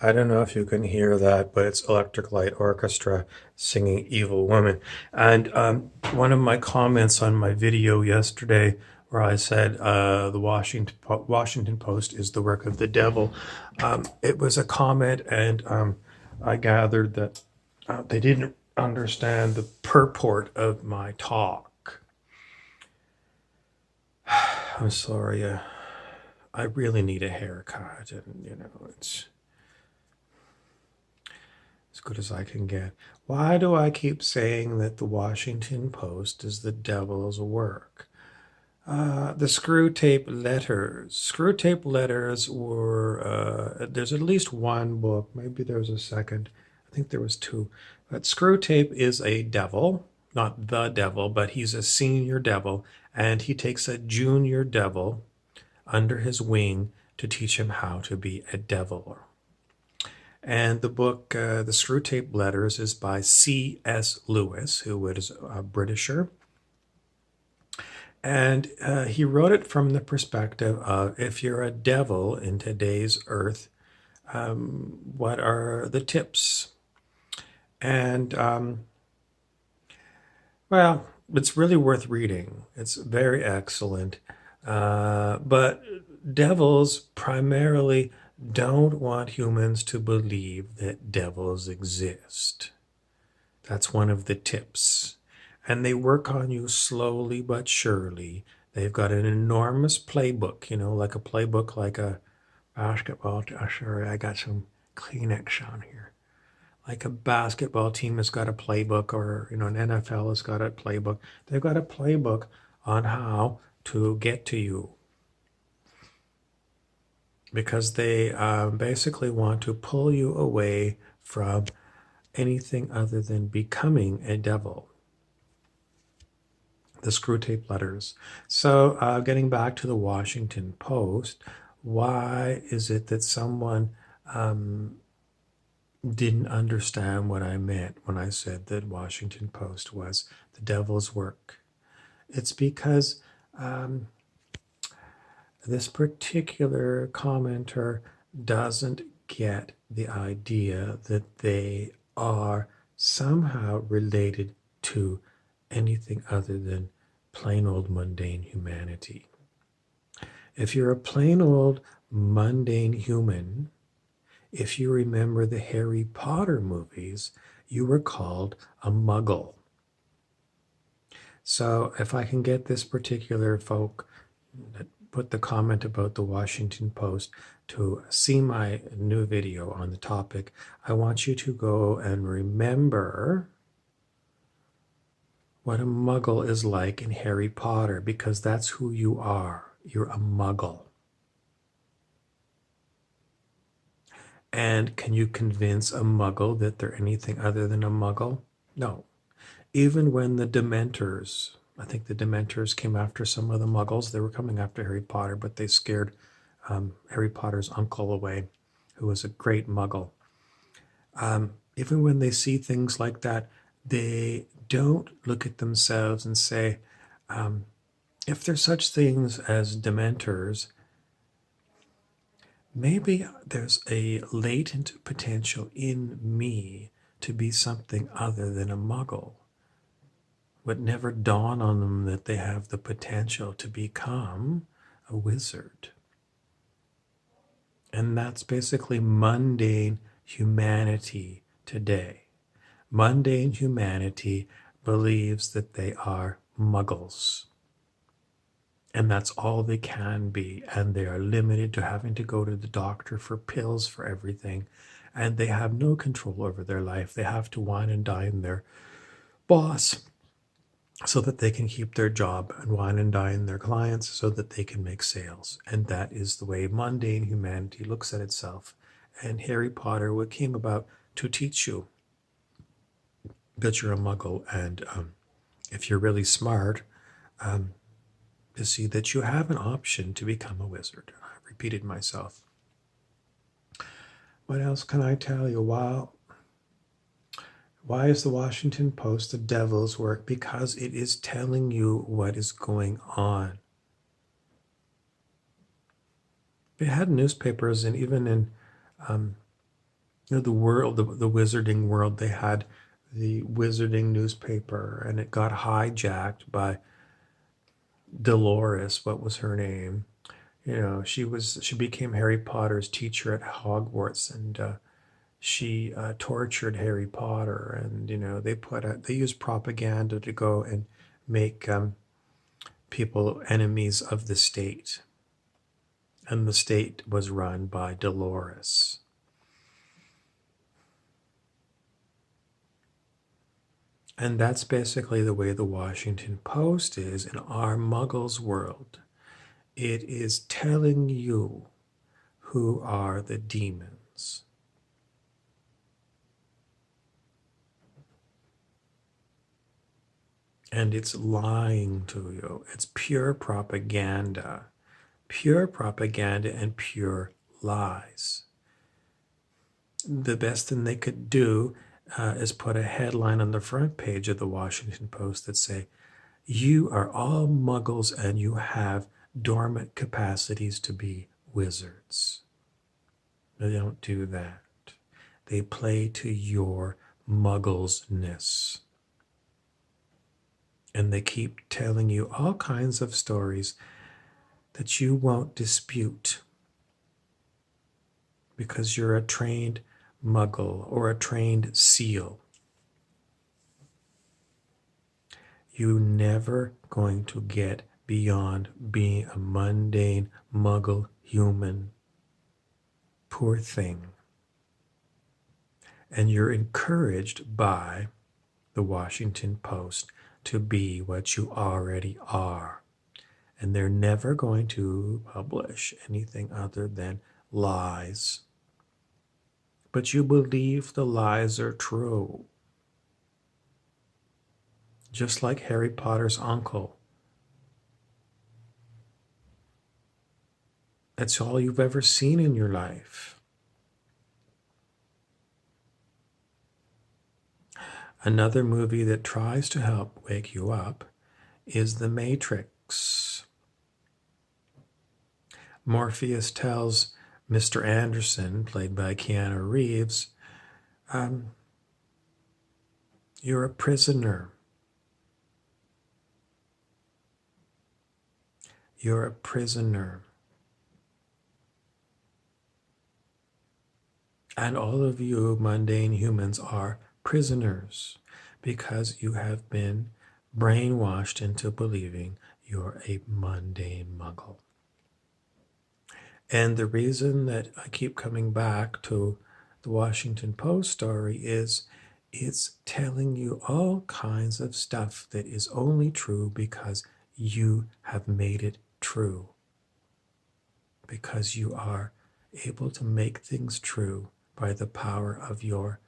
I don't know if you can hear that, but it's Electric Light Orchestra singing Evil Woman. And one of my comments on my video yesterday, where I said the Washington Post is the work of the devil, it was a comment, and I gathered that they didn't understand the purport of my talk. I'm sorry. I really need a haircut, and it's as good as I can get. Why do I keep saying that the Washington Post is the devil's work? The screw tape letters. Screw tape letters were, there's at least one book, maybe there was a second. I think there was two. But screw tape is a devil, not the devil, but he's a senior devil, and he takes a junior devil under his wing to teach him how to be a devil. And the book, The Screw Tape Letters, is by C.S. Lewis, who was a Britisher. And he wrote it from the perspective of, if you're a devil in today's earth, what are the tips? And, well, it's really worth reading. It's very excellent. But devils primarily don't want humans to believe that devils exist. That's one of the tips. And they work on you slowly but surely. They've got an enormous playbook, like a playbook, like a basketball. Sorry, I got some Kleenex on here. Like a basketball team has got a playbook, or an NFL has got a playbook. They've got a playbook on how to get to you, because they basically want to pull you away from anything other than becoming a devil. The screw tape letters. So getting back to the Washington Post, why is it that someone didn't understand what I meant when I said that Washington Post was the devil's work? It's because this particular commenter doesn't get the idea that they are somehow related to anything other than plain old mundane humanity. If you're a plain old mundane human, if you remember the Harry Potter movies, you were called a muggle. So if I can get this particular folk that put the comment about the Washington Post to see my new video on the topic, I want you to go and remember what a muggle is like in Harry Potter, because that's who you are. You're a muggle. And can you convince a muggle that they're anything other than a muggle? No. Even when the Dementors, I think the Dementors came after some of the muggles, they were coming after Harry Potter, but they scared Harry Potter's uncle away, who was a great muggle. Even when they see things like that, they don't look at themselves and say, if there's such things as Dementors, maybe there's a latent potential in me to be something other than a muggle. Would never dawn on them that they have the potential to become a wizard. And that's basically mundane humanity today. Mundane humanity believes that they are muggles. And that's all they can be. And they are limited to having to go to the doctor for pills for everything. And they have no control over their life. They have to wine and dine their boss so that they can keep their job, and wine and dine their clients so that they can make sales. And that is the way mundane humanity looks at itself. And Harry Potter, what came about to teach you that you're a muggle, and if you're really smart, to see that you have an option to become a wizard. I repeated myself. What else can I tell you? Why is the Washington Post the devil's work? Because it is telling you what is going on. They had newspapers, and even in the world, the wizarding world, they had the wizarding newspaper, and it got hijacked by Dolores. What was her name? She became Harry Potter's teacher at Hogwarts, and she tortured Harry Potter, and they used propaganda to go and make people enemies of the state, and the state was run by Dolores. And that's basically the way the Washington Post is in our Muggles world. It is telling you who are the demons. And it's lying to you. It's pure propaganda and pure lies. The best thing they could do is put a headline on the front page of the Washington Post that say, "You are all muggles and you have dormant capacities to be wizards." They don't do that. They play to your mugglesness. And they keep telling you all kinds of stories that you won't dispute because you're a trained muggle or a trained seal. You're never going to get beyond being a mundane muggle human. Poor thing. And you're encouraged by the Washington Post to be what you already are. And they're never going to publish anything other than lies. But you believe the lies are true. Just like Harry Potter's uncle. That's all you've ever seen in your life. Another movie that tries to help wake you up is The Matrix. Morpheus tells Mr. Anderson, played by Keanu Reeves, you're a prisoner. You're a prisoner. And all of you mundane humans are prisoners because you have been brainwashed into believing you're a mundane muggle. And the reason that I keep coming back to the Washington Post story is it's telling you all kinds of stuff that is only true because you have made it true. Because you are able to make things true by the power of your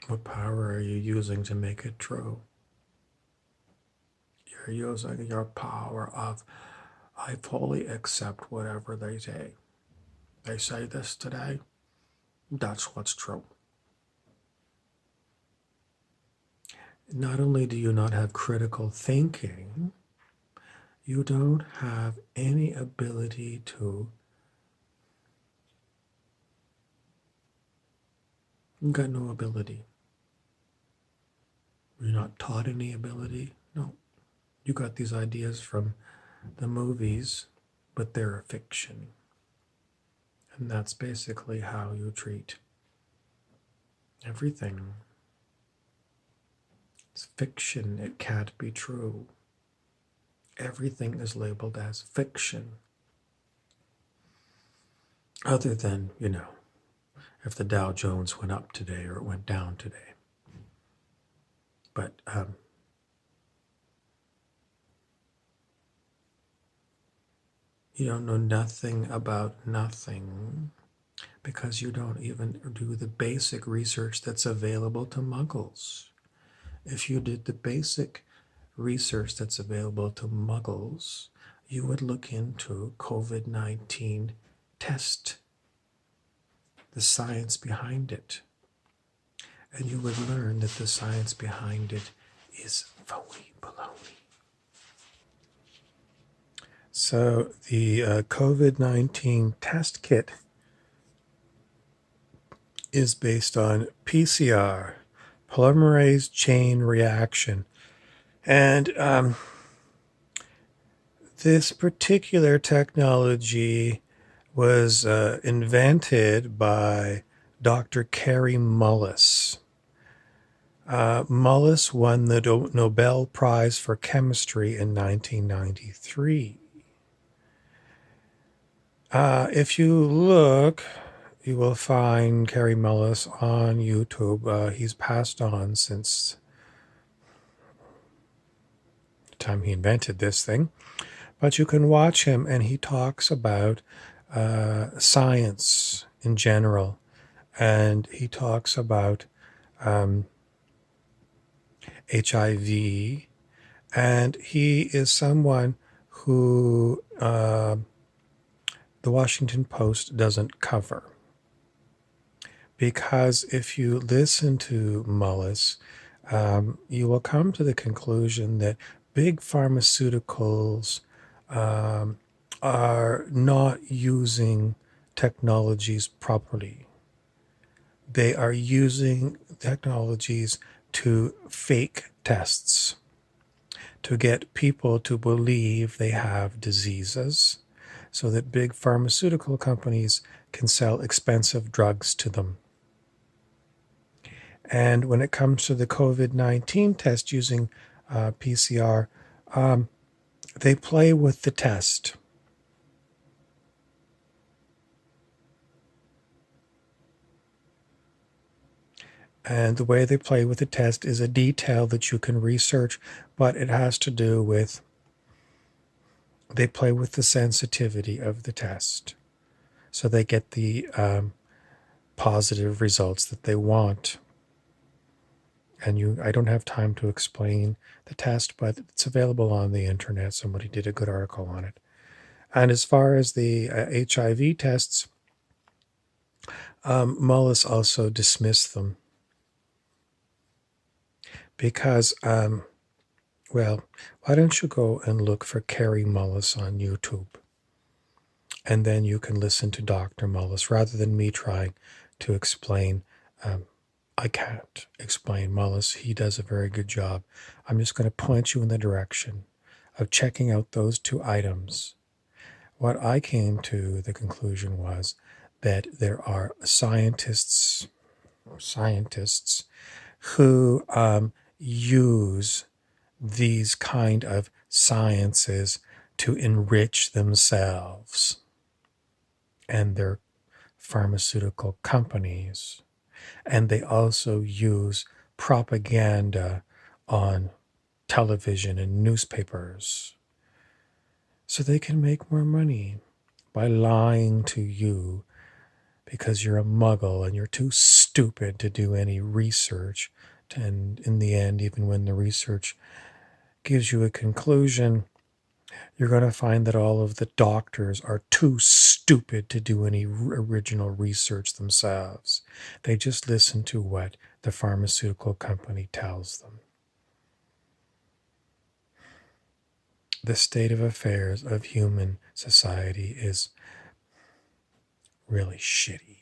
what power are you using to make it true? You're using your power of, I fully accept whatever they say. They say this today, that's what's true. Not only do you not have critical thinking, you don't have any ability to, you've got no ability. You're not taught any ability. No. You got these ideas from the movies, but they're a fiction. And that's basically how you treat everything. It's fiction. It can't be true. Everything is labeled as fiction. Other than, if the Dow Jones went up today or it went down today. But you don't know nothing about nothing because you don't even do the basic research that's available to muggles. If you did the basic research that's available to muggles, you would look into COVID-19 test, the science behind it. And you would learn that the science behind it is phony baloney. So the COVID-19 test kit is based on PCR, polymerase chain reaction. And this particular technology was invented by Dr. Kary Mullis. Mullis won the Nobel Prize for Chemistry in 1993. If you look, you will find Kary Mullis on YouTube. He's passed on since the time he invented this thing. But you can watch him, and he talks about science in general. And he talks about HIV. And he is someone who the Washington Post doesn't cover. Because if you listen to Mullis, you will come to the conclusion that big pharmaceuticals are not using technologies properly. They are using technologies to fake tests, to get people to believe they have diseases, so that big pharmaceutical companies can sell expensive drugs to them. And when it comes to the COVID-19 test using PCR, they play with the test. And the way they play with the test is a detail that you can research, but it has to do with, they play with the sensitivity of the test. So they get the positive results that they want. And I don't have time to explain the test, but it's available on the internet. Somebody did a good article on it. And as far as the HIV tests, Mullis also dismissed them because, well, why don't you go and look for Kary Mullis on YouTube? And then you can listen to Dr. Mullis rather than me trying to explain. I can't explain Mullis. He does a very good job. I'm just going to point you in the direction of checking out those two items. What I came to the conclusion was that there are scientists who use these kind of sciences to enrich themselves and their pharmaceutical companies. And they also use propaganda on television and newspapers so they can make more money by lying to you because you're a muggle and you're too stupid to do any research. And in the end, even when the research gives you a conclusion, you're going to find that all of the doctors are too stupid to do any original research themselves. They just listen to what the pharmaceutical company tells them. The state of affairs of human society is really shitty.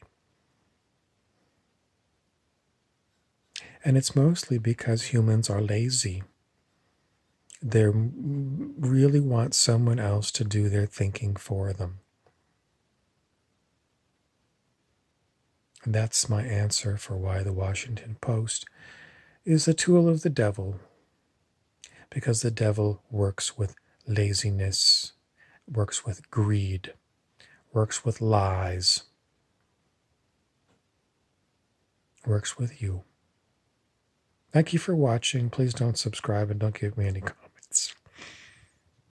And it's mostly because humans are lazy. They really want someone else to do their thinking for them. And that's my answer for why the Washington Post is a tool of the devil. Because the devil works with laziness, works with greed, works with lies, works with you. Thank you for watching. Please don't subscribe and don't give me any comments.